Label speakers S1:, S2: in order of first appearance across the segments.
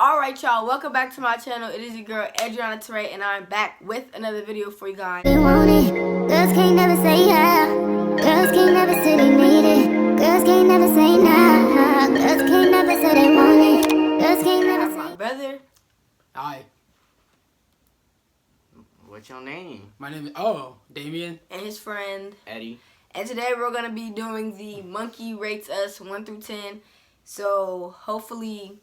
S1: Alright, y'all, welcome back to my channel. It is your girl Adriana Teray, and I'm back with another video for you guys.
S2: They want it. Girls can't never say yeah. Girls can't never say they need it. Girls can't never say nah. Girls can't never say they want it. Girls can't never say.
S1: My brother.
S3: Hi,
S4: What's your name?
S3: my name is Damien.
S1: And his friend.
S4: Eddie.
S1: And today we're going to be doing the Monkey Rates Us 1 through 10. So hopefully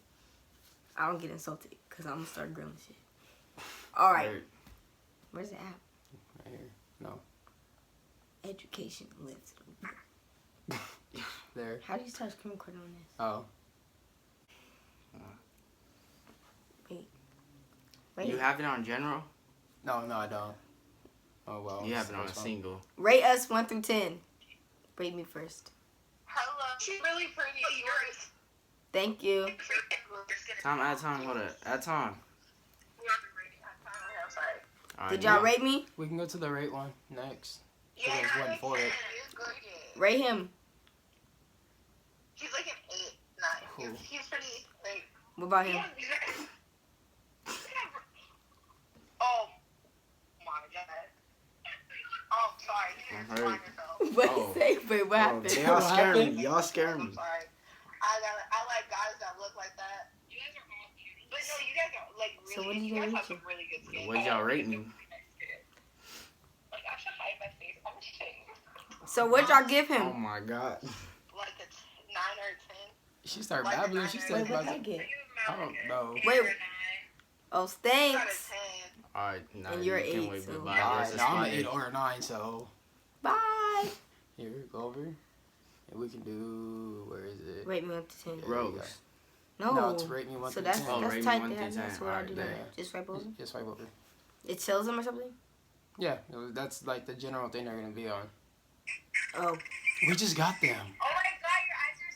S1: I don't get insulted because I'm going to start grilling shit. Alright. Where's the app?
S3: Right here. No.
S1: Education lives.
S3: There.
S1: How do you start screen recording on this?
S3: Oh.
S1: Wait.
S4: You have it on general?
S3: No, I don't. Oh well.
S4: You have it on a
S3: First one.
S4: single.
S1: Rate us 1 through 10. Rate me first.
S5: Hello. She's really pretty. Yours.
S1: Thank you.
S4: Add time, hold up. Add time. Alright,
S1: Did y'all rate me?
S3: We can go to the rate one next.
S5: Yeah,
S3: There's one for it.
S1: Rate him.
S5: He's like an 8, 9.
S3: Cool.
S5: He's pretty, like...
S1: What about him?
S5: Oh, my God. Oh, sorry. You
S4: I'm
S5: didn't
S4: hurt.
S5: yourself.
S1: What
S4: Oh.
S1: Wait, what happened?
S4: Y'all
S3: What
S4: scared me.
S3: happened?
S4: Y'all scared me.
S5: I'm sorry. I like guys that look like that. You guys are all cute. But no, you guys are, like, really...
S1: So what do you
S5: guys
S1: rate
S5: have
S1: you?
S5: some really good skin.
S4: What'd y'all rate me?
S5: Like, I should hide my face. I'm just kidding.
S1: So what'd y'all give
S4: Oh
S1: him?
S4: my god.
S5: Like, it's 9 or 10.
S3: She started
S5: Like a
S3: babbling. She
S5: nine
S3: said,
S1: Wait, what'd I
S3: about
S1: get?
S3: I don't know.
S1: Wait. Oh,
S5: Got a
S1: thanks.
S5: 10.
S4: Alright, nah,
S1: And you're
S4: you can
S1: 8,
S4: wait,
S1: so-
S4: but bye.
S3: Alright,
S4: There's a
S3: now I'm an
S4: spider.
S3: 8 or a 9, so
S1: Bye.
S3: here, go over. And we can do, where is it?
S1: Rate me 1 to 10.
S4: Rose.
S1: No.
S3: No, it's rate me 1
S1: So
S3: through
S1: that's
S3: 10.
S4: Oh,
S1: that's
S4: rate me
S1: type
S4: 1
S1: there.
S4: through
S1: That's
S4: 10.
S1: what I
S4: Alright,
S1: do.
S4: there.
S1: Now. Just swipe over.
S3: Just swipe over.
S1: It tells them or something.
S3: Yeah, that's like the general thing they're gonna be on.
S1: Oh.
S3: We just got them.
S5: Oh my God, your eyes are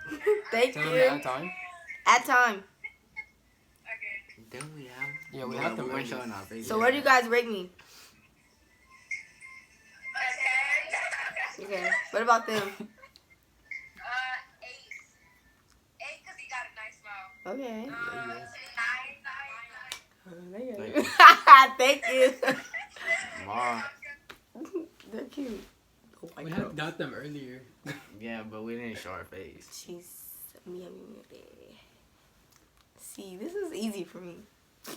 S5: so pretty.
S1: Thank
S3: Tell them
S1: you.
S3: at time.
S1: At time.
S5: Okay.
S4: Didn't we have?
S3: Yeah, we have them
S4: We weren't
S3: already.
S4: showing our faces.
S1: So what do you guys rate me?
S5: Okay.
S1: Okay. What about them?
S5: 8. 8 because he got a nice smile.
S1: Okay.
S5: 9.
S1: Thank you.
S4: Ma.
S1: They're cute. Oh my
S3: We
S1: God.
S3: had got them earlier.
S4: Yeah, but we didn't show our face.
S1: She's me. See, this is easy for me.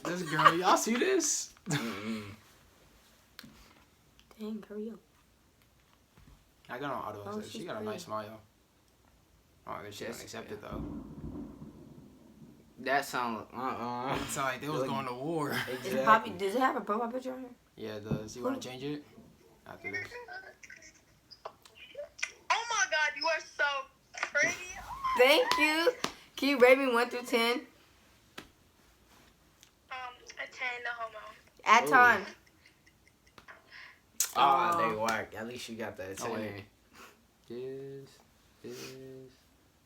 S3: This girl, y'all see this?
S4: Mm-mm.
S1: Dang, hurry up.
S3: I got on auto.
S1: Oh,
S3: She
S1: she's
S3: got a
S1: pretty.
S3: nice smile. Oh, she didn't accept it though.
S4: That sound
S3: It's like they was
S4: Look-
S3: going to war.
S1: Is it Poppy? Does it have a profile picture on here?
S3: Yeah, it does. You want to change it? After this.
S5: Oh my God, you are so pretty.
S1: Thank you. Can you rate me 1 through 10?
S5: A 10, no homo.
S1: At
S4: Ooh.
S1: time.
S4: Oh, they whack. At least you got that.
S3: Oh,
S4: Oh,
S3: wait. This.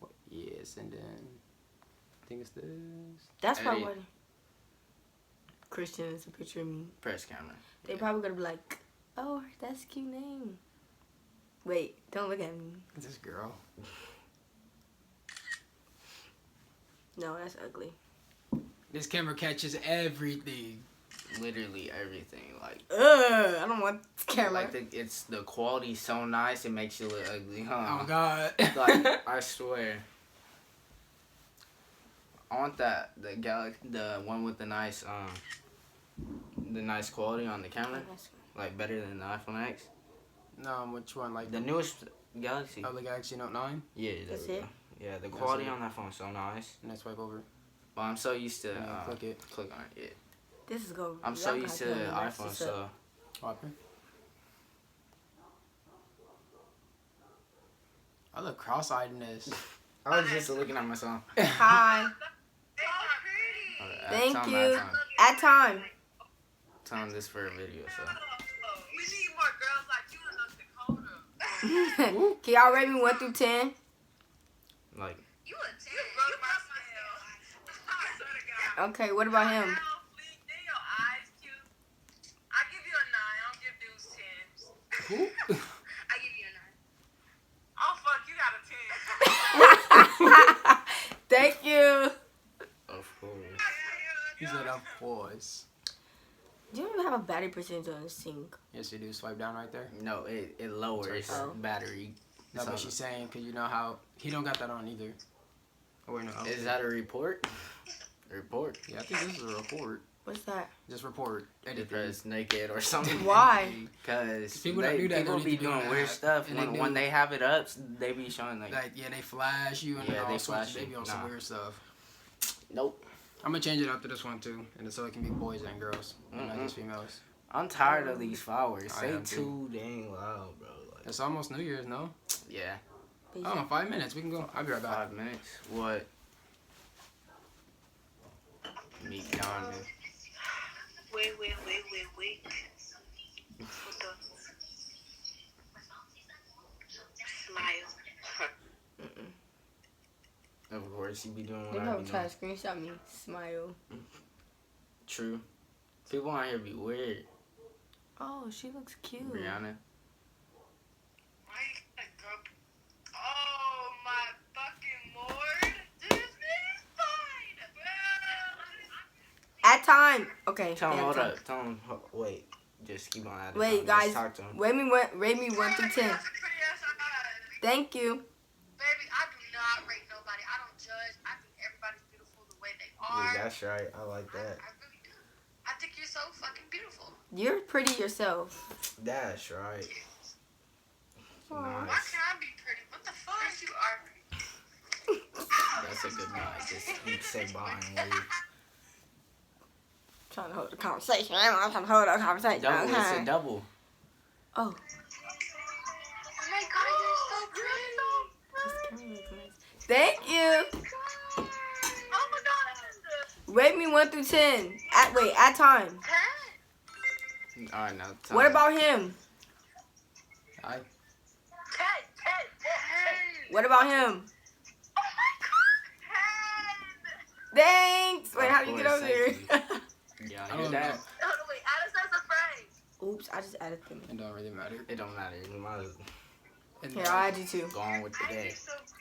S3: What? Yes, and then I think it's this.
S1: That's probably
S4: Eddie.
S1: why Christian is a picture of me.
S4: Press camera.
S1: They probably gonna be like, oh, that's a cute name. Wait, don't look at me.
S3: This girl.
S1: No, that's ugly.
S3: This camera catches everything.
S4: Literally everything. Like,
S1: Ugh, I don't want this camera.
S4: like the quality's so nice it makes you look ugly, huh?
S3: Oh God.
S4: Like, I swear. I want the one with the nice quality on the camera, like better than the iPhone X.
S3: No, which one? Like
S4: The newest Galaxy.
S3: Oh, the Galaxy Note 9.
S4: Yeah, there
S1: That's
S4: we
S1: it?
S4: go. Yeah, the
S3: That's
S4: quality
S3: it.
S4: on that phone's so nice.
S3: And then swipe over.
S4: But I'm so used to
S3: Yeah, click it.
S4: Click on it. Yeah.
S1: This is go.
S4: I'm so
S1: y'all
S4: used to
S1: gotta tell me
S4: iPhone,
S1: what's this up.
S4: so
S3: What happened? I look cross-eyed in this.
S4: I was just looking at my phone.
S1: Hi. Thank you. At time.
S4: Telling this for a video, so.
S5: We need more girls like you in North Dakota.
S1: Can y'all rate me 1 through 10?
S4: Like,
S5: You a 10. You broke my scale. I swear to God.
S1: Okay, what about him?
S5: Your eyes cute. I give you a 9. I don't give dudes 10s.
S3: Who?
S5: I give you a 9. Oh fuck, you got a 10.
S1: Thank you.
S3: He said, of course.
S1: Do you even have a battery percentage on the sink?
S3: Yes, you do. Swipe down right there.
S4: No, it lowers
S1: Oh.
S4: battery.
S3: No, but she's saying, because you know how he don't got that on either. Oh, wait, no.
S4: Is that a report? Report.
S3: Yeah, I think this is a report.
S1: What's that?
S3: Just report.
S4: Because naked or something.
S1: Why?
S4: Because
S3: People that do that
S4: people
S3: don't
S4: be
S3: need to do
S4: doing
S3: that.
S4: weird stuff.
S3: And
S4: When they have it up, they be showing like
S3: Like, yeah, they flash you and
S4: Yeah,
S3: all
S4: they
S3: sorts.
S4: flash
S3: They
S4: you.
S3: be on some
S4: Nah.
S3: weird stuff.
S4: nope.
S3: I'm gonna change it after this one too, and so it can be boys and girls, and not just females.
S4: I'm tired of these flowers.
S3: I
S4: Say
S3: am
S4: too dang loud, bro. Like,
S3: It's almost New Year's, no?
S4: yeah.
S3: Oh, 5 minutes. We can go. I'll be right back.
S4: 5 minutes. What? Meet Donovan.
S5: Wait. What the? Smile.
S4: Of course, you be doing
S1: They
S4: what I
S1: never
S4: be
S1: try
S4: doing.
S1: to screenshot me. Smile.
S4: True. People out here be weird.
S1: Oh, she looks cute.
S4: Brianna.
S5: Why you gotta go? Oh my fucking lord! This is fine, bro.
S1: At time. Okay.
S4: Tell him,
S1: yeah,
S4: hold
S1: time.
S4: up. Tell him, wait. Just keep on at it.
S1: Wait,
S4: Let's
S1: guys.
S4: talk to him.
S1: Rate me 1 through 10.
S5: That's a pretty ass eyes.
S1: Thank you.
S5: Baby, I do not rate nobody. I don't judge. I think everybody's beautiful the way they
S4: Yeah,
S5: are.
S4: that's right. I like that.
S5: I really do. I think you're so fucking beautiful.
S1: You're pretty yourself.
S4: That's right.
S5: Why
S4: Nice.
S5: can't I be pretty? What the fuck? Yes, you are pretty.
S4: That's a good night. Just keep say behind you.
S1: Trying to hold the conversation. I'm trying to hold the conversation.
S4: Double. It's
S1: Okay.
S4: a double.
S1: Oh.
S5: Oh my god, you're so pretty.
S1: Thank you.
S5: Oh my god.
S1: Rate me 1 through 10. At time.
S5: 10.
S4: All right, now.
S1: What about him?
S3: Hi.
S5: 10.
S1: What about him?
S5: Oh my god. 10.
S1: Thanks. Wait, how do you get
S4: Of
S1: over
S4: course,
S1: here?
S4: Yeah,
S3: I
S4: hear
S3: don't
S4: that?
S3: know.
S5: Oh, wait, add us as a friend.
S1: Oops, I just added them.
S3: It don't really matter.
S4: It don't matter. You might as
S3: And
S1: Here,
S3: then,
S1: I'll add you too.
S4: go on with the day.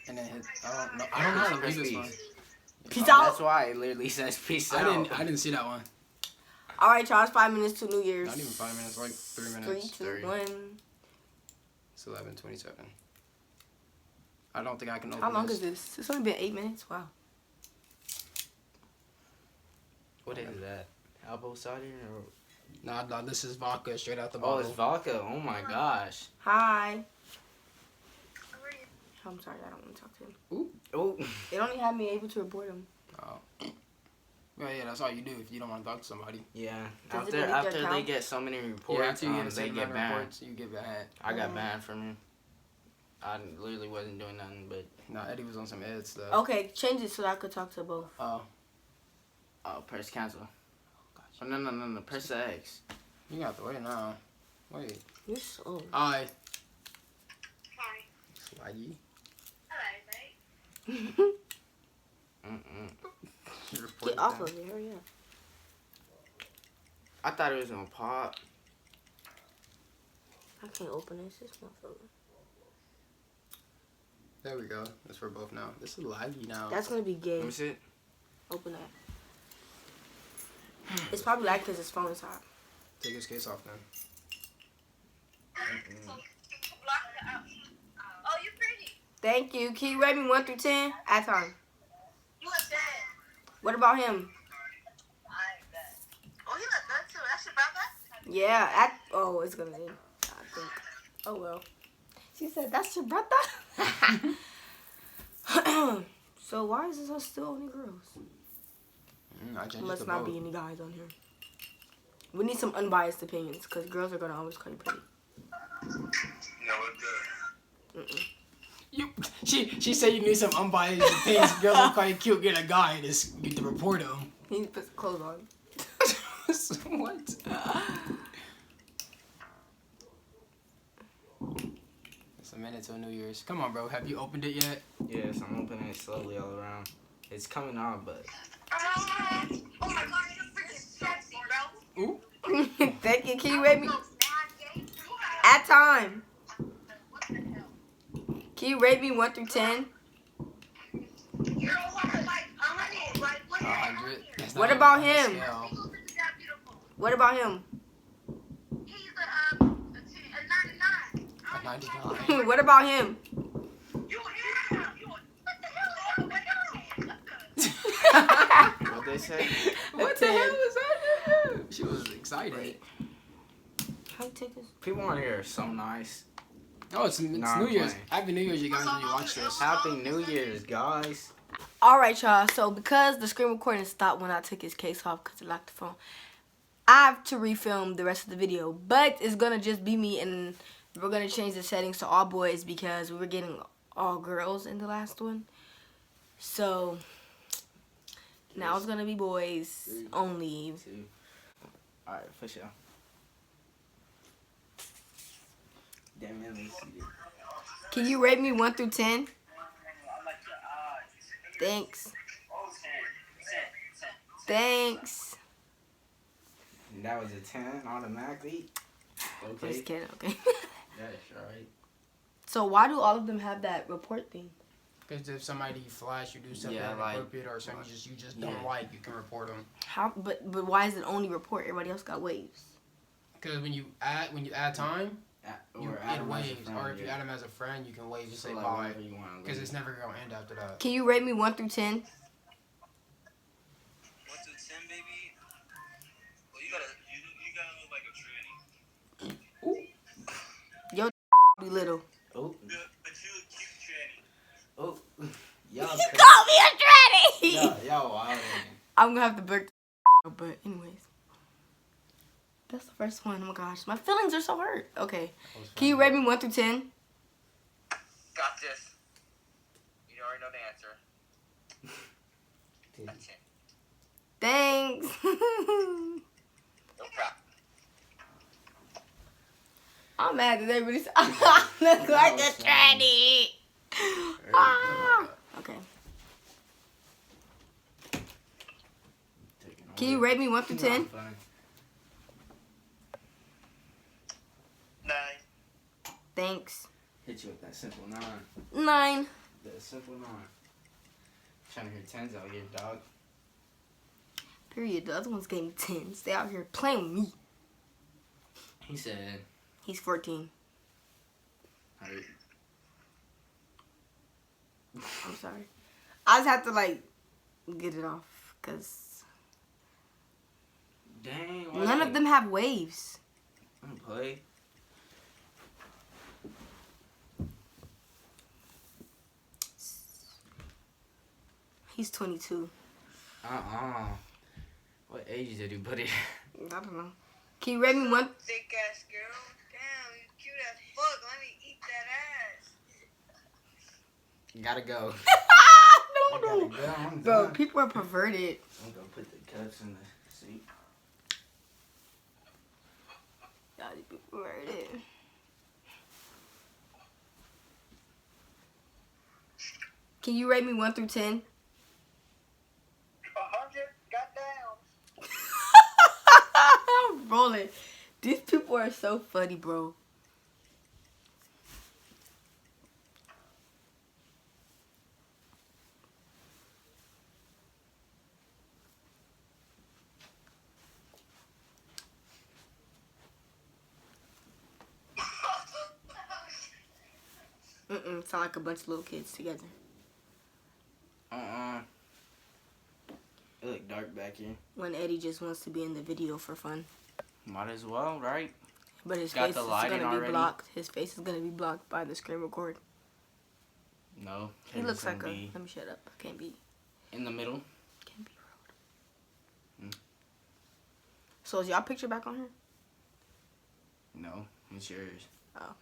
S3: and then hit. I don't know. I don't know how to read this one.
S1: Peace
S4: Oh,
S1: out.
S4: That's why it literally says peace
S3: I
S4: out.
S3: didn't see that one.
S1: All right, y'all. It's 5 minutes to New Year's.
S3: Not even 5 minutes. Like 3
S1: 3,
S3: minutes.
S1: 2, 1.
S3: It's 11:27. I don't think I can open
S1: How long
S3: this.
S1: is this? It's only been 8 minutes. Wow.
S4: What is that? Apple cider? Or...
S3: Nah, this is vodka straight out the
S4: Oh,
S3: bottle.
S4: it's vodka. Oh my gosh.
S1: Hi. I'm sorry, I don't want to talk to him.
S4: Oh.
S1: They only have me able to report him.
S3: Oh. Well, yeah, that's all you do if you don't want to talk to somebody.
S4: Yeah.
S1: Does it
S4: After
S1: delete their
S4: they
S1: account?
S4: get so many
S3: Yeah,
S4: reports,
S3: after you get a
S4: they
S3: certain
S4: get
S3: amount of
S4: banned.
S3: reports, you get banned.
S4: I got banned from him. I literally wasn't doing nothing, but
S3: Nah, Eddie was on some ed stuff.
S1: Okay, change it so that I could talk to both.
S3: Oh,
S4: press cancel. Oh, no. Press the X.
S3: you got to wait now. Wait.
S1: You're so.
S3: Hi.
S5: Hi.
S3: Swaggy.
S5: Hello, mate.
S1: Get off of it. Hurry up.
S4: I thought it was gonna pop.
S1: I can't open this. This motherfucker.
S3: There we go. That's for both now. This is laggy now.
S1: That's gonna be gay.
S4: Let me see it.
S1: Open that. It's probably like because his phone is hot.
S3: Take his case off then.
S5: Oh, you pretty.
S1: Thank you. Can you rate me 1 through 10 at time?
S5: You look dead.
S1: What about him?
S5: I bet. Oh, he look good too. That's your brother?
S1: Yeah. Oh, it's gonna be. I think. Oh well. She said that's your brother. So why is this still only girls?
S3: I changed it
S1: Must
S3: to
S1: not
S3: both.
S1: be any guys on here. We need some unbiased opinions because girls are gonna always call you pretty.
S3: She said you need some unbiased opinions. Girls will call you cute, get a guy, and just get to report him.
S1: He needs to put some clothes on.
S3: What? It's a minute till New Year's. Come on, bro. Have you opened it yet?
S4: Yes, I'm opening it slowly all around. It's coming on, but
S5: Oh my god, you're freaking sexy, bro.
S3: Ooh.
S1: Thank you. Can you rate me at time? Can you rate me 1 through 10?
S5: You're like 100. Like, what?
S3: 100. That's
S1: What
S3: not
S1: about
S3: on the
S1: him?
S3: scale.
S5: He's that beautiful.
S1: What about him?
S5: He's a 99.
S3: A 99.
S1: What about him?
S5: You him. You what the hell?
S4: What they say?
S3: What the hell is that? She was excited.
S1: How you take this?
S4: People want to hear something nice.
S3: Oh, it's
S4: Nah, I'm
S3: New Year's.
S4: playing.
S3: Happy New Year's, you guys, when you watch this.
S4: Happy New Year's, guys.
S1: All right, y'all. So because the screen recording stopped when I took his case off because it locked the phone, I have to refilm the rest of the video. But it's gonna just be me, and we're gonna change the settings to all boys because we were getting all girls in the last one. So now it's gonna be boys only.
S4: Alright, for sure. Damn, let me see it.
S1: Can you rate me 1 through 10? Thanks. Thanks.
S4: And that was a 10 automatically. Okay.
S1: Just kidding. Okay.
S4: That's right.
S1: So why do all of them have that report thing?
S3: Because if somebody flash you do something
S4: Yeah, like-
S3: inappropriate or something you just don't like, you can report them.
S1: How? But why is it only report? Everybody else got waves.
S3: Because when you add time, you
S4: Or
S3: add
S4: Adam as a
S3: waves.
S4: friend,
S3: Or if you
S4: yeah.
S3: add them as a friend, you can wave and
S4: So
S3: say
S4: like
S3: bye.
S4: whatever you want.
S3: Because it's never gonna end after that.
S1: Can you rate me 1 through 10?
S6: 1 to 10, baby. Well, you gotta look like a tranny.
S1: Yo, be little.
S4: Oh,
S6: But you a cute tranny.
S4: oh. Y'all
S1: You call me a tranny.
S4: Y'all wild.
S1: I'm gonna have to burp. But anyways, that's the first one. Oh my gosh, my feelings are so hurt. Okay, can you rate me 1 through 10?
S6: Got this. You already know the answer. That's it.
S1: Thanks.
S6: No problem.
S1: I'm mad that everybody's look like a tranny. Ah. Okay. Can you rate me 1 through 10?
S6: 9.
S1: Thanks.
S4: Hit you with that simple 9.
S1: 9.
S4: That simple 9. Trying to hear 10s out here, dog.
S1: Period. The other one's getting 10s. They out here playing with me.
S4: He said,
S1: He's 14.
S4: hurt.
S1: I'm sorry. I just have to like get it off because
S4: Dang.
S1: none of them have waves.
S4: I'm gonna play.
S1: He's 22.
S4: What age did he put it?
S1: I don't know. Can you rate me 1?
S5: Thick ass girl. Damn, you cute as fuck. Let me eat that ass.
S4: Gotta go.
S1: No, no.
S4: Gotta go. I'm
S1: Bro,
S4: done.
S1: people are perverted.
S4: I'm gonna put the cups in the seat.
S1: Y'all these people perverted. Can you rate me 1 through 10?
S5: 100. Goddamn.
S1: I'm rolling. These people are so funny, bro. Sound like a bunch of little kids together.
S4: It look dark back here.
S1: When Eddie just wants to be in the video for fun.
S4: Might as well, right?
S1: But his
S4: Got
S1: face
S4: the
S1: is
S4: lighting
S1: gonna be
S4: already?
S1: blocked. His face is gonna be blocked by the screen record.
S4: No.
S1: He looks like a.
S4: be
S1: Let me shut up. Can't be.
S4: in the middle.
S1: Can't be rude. So is y'all picture back on here?
S4: No, it's yours.
S1: Oh.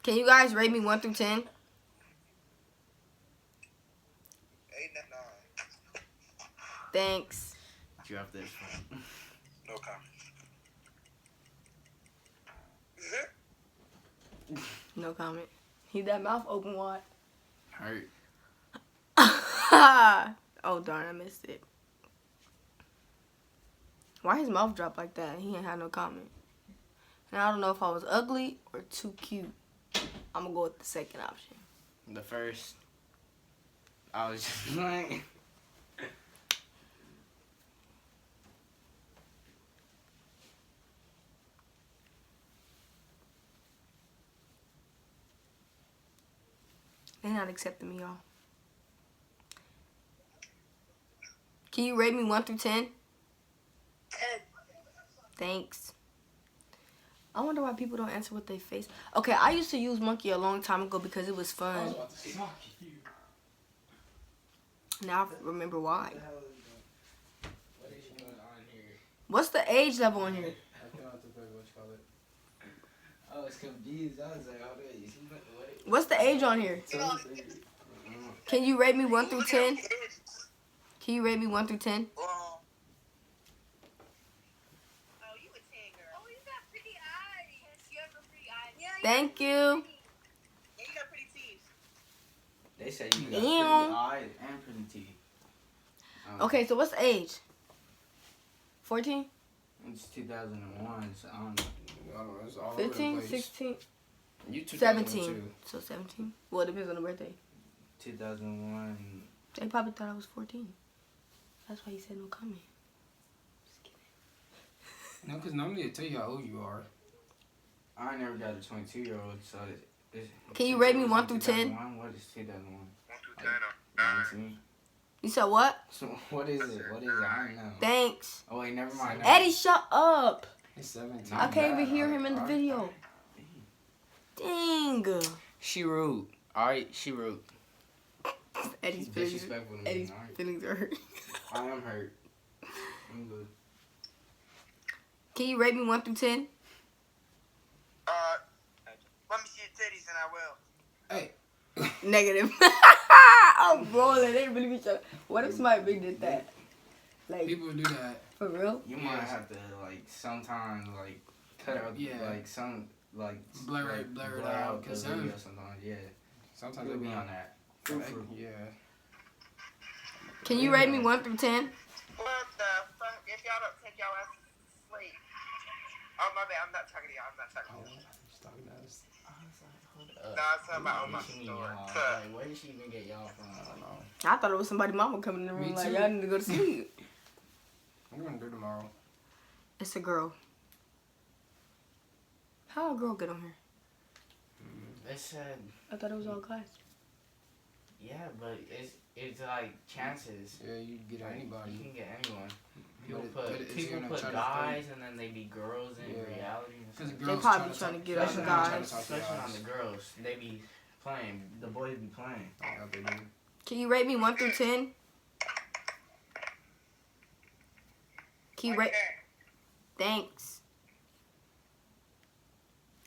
S1: Can you guys rate me 1 through 10?
S6: 8 and 9.
S1: Thanks.
S4: Drop this.
S6: No comment.
S1: No comment. He that mouth open wide.
S4: Hurt.
S1: Oh darn, I missed it. Why his mouth dropped like that? He ain't had no comment. And I don't know if I was ugly or too cute. I'm gonna go with the second option.
S4: The first. I was just like.
S1: They're not accepting me, y'all. Can you rate me 1 through 10?
S5: 10.
S1: Thanks. I wonder why people don't answer with their face. Okay, I used to use Monkey a long time ago because it was
S3: I was
S1: fun.
S3: about to say, fuck you.
S1: Now I remember why.
S3: What the hell is that? What is she doing on here?
S1: What's the age level on here?
S3: I cannot the fuck what you call it. I was confused. I was like, oh, wait, you see what?
S1: What's the age on here? Can you rate me 1 through 10? Can you rate me 1 through 10?
S5: Oh, you a 10, girl. Oh, you got pretty eyes. You have real pretty eyes. Yeah,
S1: Thank you.
S5: yeah, you got pretty teeth.
S4: They said you got
S1: Damn.
S4: pretty eyes and pretty teeth.
S1: Okay, so what's the age? 14?
S4: It's 2001, so I don't know.
S3: I don't know, it's all over the
S1: 15?
S3: place.
S1: 16?
S3: You 2002.
S1: 17. So 17? Well, it depends on the birthday.
S4: 2001.
S1: They probably thought I was 14. That's why he said no comment. Just kidding.
S3: No, because normally they tell you how old you are.
S4: I never got a 22-year-old, so it's
S1: Can you rate me 1 through 10?
S4: 2001? What is 2001?
S6: 1 through 10.
S4: 19?
S1: You said what?
S4: So what is it? What is it? I don't know.
S1: Thanks.
S4: Oh wait, never mind.
S1: Eddie, shut up.
S3: It's 17.
S1: I can't even hear him in the
S3: Alright.
S1: video. Dang.
S4: She rude. Alright, she rude.
S1: Eddie's
S4: She's
S1: feelings,
S4: disrespectful to me.
S1: Eddie's
S4: Alright.
S1: feelings are hurt.
S4: I am hurt. I'm good.
S1: Can you rate me 1 through 10?
S6: Let me see your titties and I will.
S3: Hey.
S1: Negative. I'm rolling. They really be trying. What if somebody big did that? Like,
S3: People do that.
S1: for real?
S4: You might
S3: Yes.
S4: have to like sometimes like cut out
S3: Yeah.
S4: like some like
S3: Blur it-
S4: like,
S3: blur it out,
S4: the
S3: 'cause
S4: video
S3: some-
S4: sometimes. Yeah,
S3: Sometimes
S4: we'll
S3: they
S4: be on that.
S3: Yeah.
S1: Can you rate me 1 through 10?
S6: What the fuck? If y'all don't take y'all ass to sleep. Oh, my bad. I'm not talking to y'all. I'm not talking to y'all.
S3: She's talking to us.
S6: No, I'm talking about on my store.
S4: Like, where did she even get y'all from?
S3: I don't know.
S1: I thought it was somebody mama coming in the
S3: Me
S1: room like,
S3: too.
S1: y'all need to go to sleep.
S3: What are you going to do tomorrow?
S1: It's a girl. How a girl get on here?
S4: They said,
S1: I thought it was all guys.
S4: yeah, but it's like chances.
S3: Yeah, you can get
S4: Like,
S3: anybody.
S4: You can get anyone. People
S3: But
S4: put
S3: is he
S4: people
S3: gonna
S4: put
S3: try to
S4: guys and then they be girls in
S3: Yeah.
S4: reality. And
S3: Because
S4: stuff.
S3: girls
S1: probably
S3: trying
S1: trying to
S3: talk-
S1: get us
S3: especially
S1: guys.
S3: trying to talk to
S4: Especially on
S3: guys.
S4: the girls, they be playing. The boys be playing.
S3: Yeah, they do.
S1: Can you rate me 1 through 10? Can you rate? Thanks.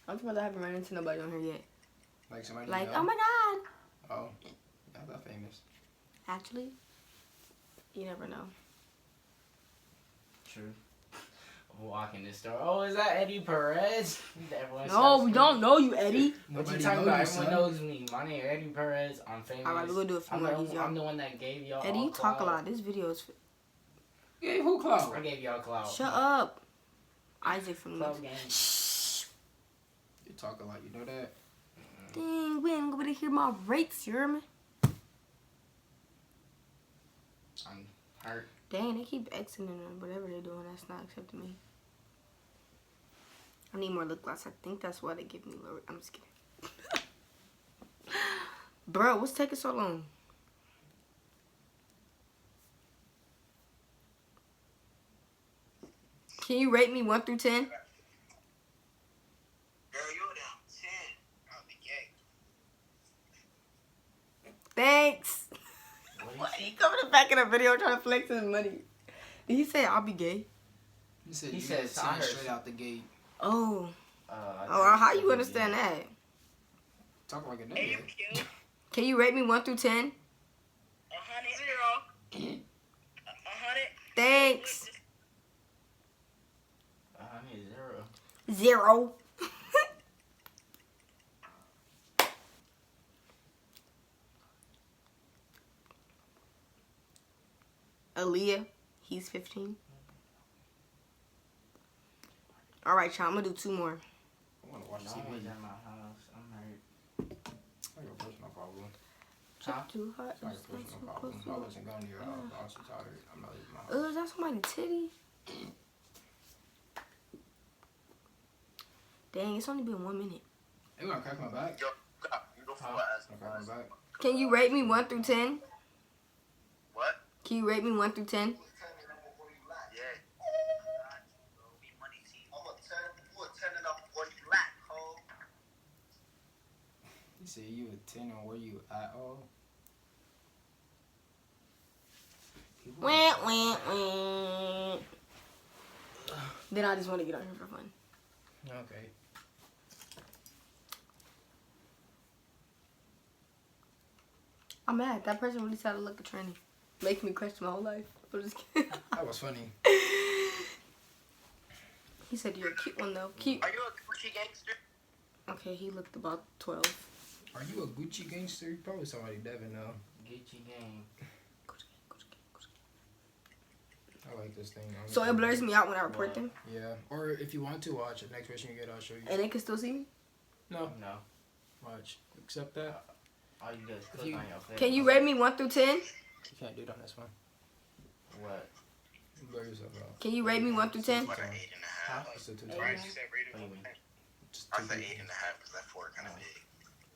S1: I'm surprised I haven't run into nobody on here yet.
S3: Like somebody you
S1: Like,
S3: know?
S1: oh my god.
S3: Oh, not that famous.
S1: Actually, you never know.
S4: True. Walking this store. Oh, is that Eddie Perez? Everyone
S1: No,
S4: starts
S1: we
S4: screaming.
S1: don't know you, Eddie.
S4: What you
S3: Nobody
S4: talking
S3: know
S4: about?
S3: you,
S4: Everyone
S3: son.
S4: knows me. My name is Eddie Perez. I'm famous.
S1: Alright, we're gonna do a few
S4: I'm
S1: more
S4: the,
S1: of these, y'all.
S4: I'm the one that gave y'all
S1: Eddie,
S4: all
S1: you talk a
S4: clout.
S1: lot. This video is.
S3: Yeah, who clout?
S4: I gave y'all clout.
S1: Shut up. Isaac from
S4: Clout
S1: the.
S4: game.
S1: Shh.
S3: You talk a lot, you know that?
S1: Dang, we ain't gonna be able to hear my rates, you hear me?
S4: I'm hurt.
S1: Dang, they keep Xing and whatever they're doing. That's not accepting me. I need more lip gloss. I think that's why they give me lower. I'm just kidding. Bro, what's taking so long? Can you rate me 1 through 10?
S6: Girl, you were down 10. I'll be gay.
S1: Thanks.
S4: What
S1: Why
S4: do you
S1: he coming back in the video trying to flex his money? Did he say I'll be gay?
S3: He said
S4: He
S3: you
S4: said
S3: got 10
S4: science.
S3: straight out the gate.
S1: Oh.
S4: I
S1: Oh,
S4: think
S1: how
S4: it's
S1: you understand that?
S3: Talk like a
S5: Hey, you
S3: nigga.
S5: cute.
S1: Can you rate me 1 through 10?
S5: 100. 100.
S1: Thanks.
S4: I need 0.
S1: 0. Aaliyah, he's 15. Alright, y'all, I'm gonna do 2 more.
S3: I want to watch
S4: No
S3: TV.
S4: one's at my house. I'm hurt.
S3: That's your personal problem.
S4: Huh?
S1: Too hot.
S3: Sorry,
S1: It's
S3: pushing
S1: not
S3: no
S1: too
S3: problem.
S1: close
S3: I
S1: to
S3: wasn't going to your house. I was too tired. I'm not leaving my house.
S1: Is that somebody's titty? Dang, it's only been 1 minute.
S3: Hey, you want to crack my back?
S6: Yo, you go for
S4: Huh?
S6: what ass.
S3: Want to crack my back?
S1: Can you rate me 1 through 10?
S6: What?
S1: Can you rate me 1 through 10?
S6: Yeah. I'm a 10. You a 10 enough for what you lack, ho.
S3: You say you a 10 on where you at all?
S1: Wah, wah, wah. Then I just want to get on here for fun.
S3: Okay.
S1: I'm mad. That person really tried to look at tranny. Make me question my whole life. I'm just kidding.
S3: That was funny.
S1: He said you're a cute one though. Cute.
S6: Are you a Gucci gangster?
S1: Okay, he looked about 12.
S3: Are you a Gucci gangster? Probably somebody Devin though.
S4: Gucci gang.
S3: I like this thing.
S1: So it blurs me out when I report them?
S3: Yeah. Or if you want to watch it, next question you get, I'll show you.
S1: And they can still see me?
S3: No.
S4: No.
S3: Watch. Accept that.
S4: All you do is click
S3: You-
S4: on your face.
S1: Can you rate me 1 through 10?
S3: You can't do it on this one.
S4: What?
S3: You blur yourself out.
S1: Can you rate me 1 through 10?
S6: Like an 8.5.
S3: It's still too
S4: Eight.
S6: Right?
S3: tight.
S6: She said rated
S4: What do you
S6: one.
S4: mean?
S3: Just
S6: I
S3: too
S6: said
S3: deep.
S6: 8.5 because that 4 kind of big.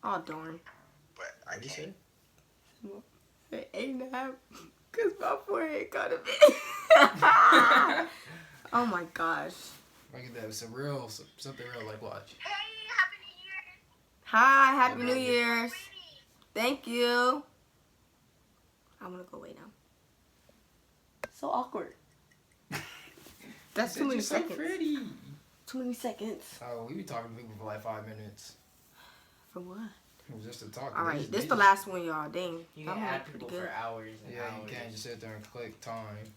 S1: Oh, darn.
S6: But I
S3: What'd you
S6: can't.
S3: say?
S1: 8.5. Because my forehead got a bit. Oh my gosh.
S3: Look at that. Some real, something real. Like watch.
S5: Hey, Happy New Year.
S1: Hi, Happy
S3: Yeah,
S1: New
S3: baby.
S1: Year's. Thank you. I'm gonna go away now. So awkward. That's too many
S3: You're so
S1: seconds.
S3: pretty.
S1: Too many seconds.
S3: Oh, we be talking to people for like 5 minutes.
S1: For what?
S3: It was just to talk.
S1: All
S3: They
S1: right,
S3: just-
S1: this
S3: they
S1: the
S3: just-
S1: last one, y'all. Dang.
S4: You
S1: I'm
S4: can add
S1: pretty
S4: people
S1: good.
S4: for hours and
S3: Yeah,
S4: hours.
S3: you can't just sit there and click time.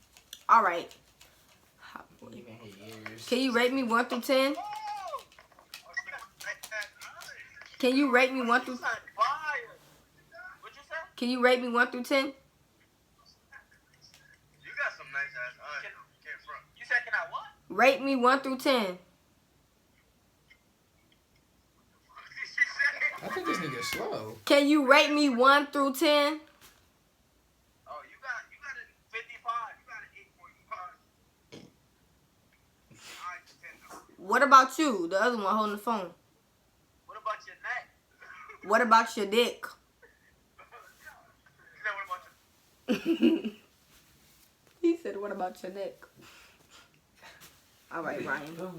S1: All right. Hot boy.
S4: You can hit ears.
S1: Can you rate me 1 through 10? Can you rate me 1 through?
S6: What'd you say?
S1: Can you rate me 1 through 10?
S6: You got some nice ass eyes. You said can I what?
S1: Rate me 1 through 10.
S3: I think this nigga's slow.
S1: Can you rate me 1 through 10?
S6: Oh, you got a 55. You got an 8.5. Alright, 10.
S1: What about you? The other one holding the phone.
S6: What about your neck?
S1: What about your dick?
S6: You said what about your
S1: He said, what about your neck? All right, Ryan.
S4: It would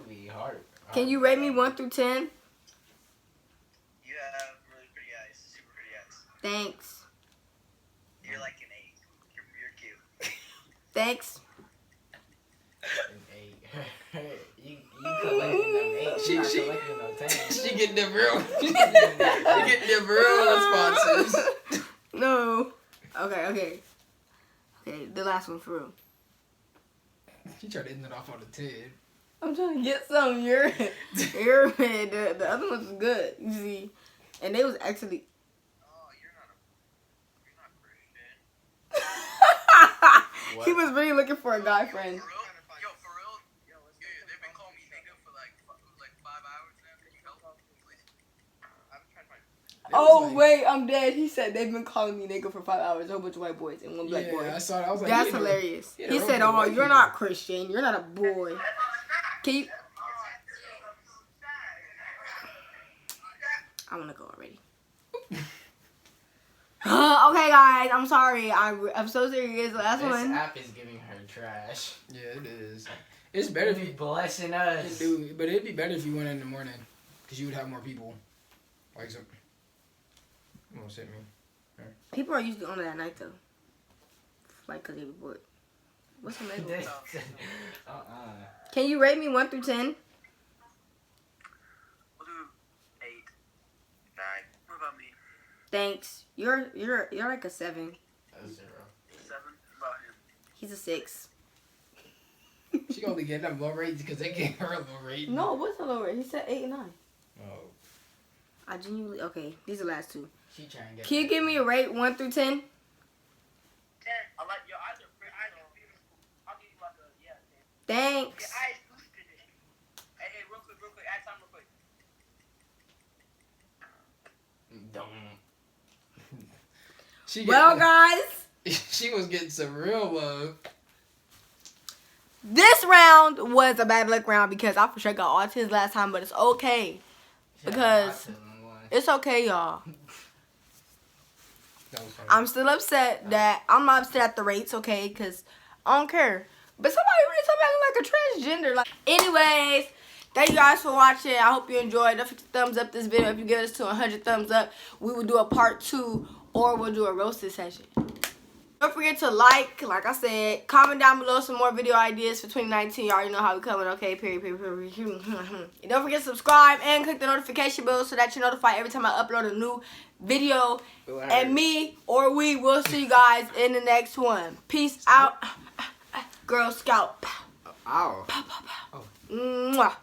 S4: be hard.
S1: Can you rate me 1 through 10?
S6: You have really pretty eyes. Super pretty eyes.
S1: Thanks.
S6: You're like an 8. You're cute.
S1: Thanks.
S4: An 8. you collecting them 8.
S3: She-
S4: She, not
S3: she-
S4: collecting no 10.
S3: She getting them real. She getting them real responses.
S1: No. Okay. Okay, the last one for real.
S3: She tried to end it off on a 10.
S1: I'm trying to get some. The other ones was good. You see, and they was actually.
S6: Oh, you're not Christian.
S1: He was really looking for a guy friend.
S6: For real? Yo, for real? Yeah, they've been calling me nigga for like 5 hours now. Can you help me, please? I'm trying to find.
S1: Oh wait, I'm dead. He said they've been calling me nigga for 5 hours. A whole bunch of white boys and one black boy.
S3: Yeah, I saw it. I was like,
S1: That's
S3: you know,
S1: hilarious.
S3: yeah,
S1: He
S3: they're
S1: said,
S3: all
S1: "Oh,
S3: white
S1: you're
S3: people."
S1: not Christian. You're not a boy." Can you? I want to go already. Okay, guys. I'm sorry. I'm so serious. Last
S4: This
S1: one.
S4: app is giving her trash.
S3: Yeah, it is. It's better if
S4: Be
S3: you
S4: blessing us.
S3: do, but it'd be better if you went in the morning, cause you would have more people. Like some. You won't sit me.
S1: People are usually on it at night though. Like, cause they be bored. What's the middle? Can you rate me 1 through 10?
S6: We'll do 8, 9. What about me?
S1: Thanks. You're like a 7.
S4: A 0.
S6: 7. About him.
S1: He's a 6.
S3: She only getting them low rates because they gave her a low rate.
S1: No, what's the lower? He said 8 and 9.
S3: Oh.
S1: I genuinely okay. These are the last 2.
S4: She trying to get.
S1: Can you give me a rate 1 through 10?
S6: 10. I like your eyes are pretty. I'll give you like a 10.
S1: Thanks.
S6: Your eyes boosted it. Hey, real quick. Add time real quick.
S4: Don't.
S1: Well, guys,
S3: she was getting some real love.
S1: this round was a bad luck round because I for sure got all 10s last time, but it's okay. Because it's okay, y'all.
S3: That was funny.
S1: I'm still upset that I'm not upset at the rates, okay? Because I don't care. But somebody really told me I look like a transgender. Like, anyways, thank you guys for watching. I hope you enjoyed. Don't forget to thumbs up this video. If you give us to 100 thumbs up, we will do a part 2 or we'll do a roasted session. Don't forget to like I said, comment down below some more video ideas for 2019. You already know how we coming, okay? Period. And don't forget to subscribe and click the notification bell so that you're notified every time I upload a new video. And me or we will see you guys in the next one. Peace out. Girl Scout.
S4: Ow.
S1: Mwah.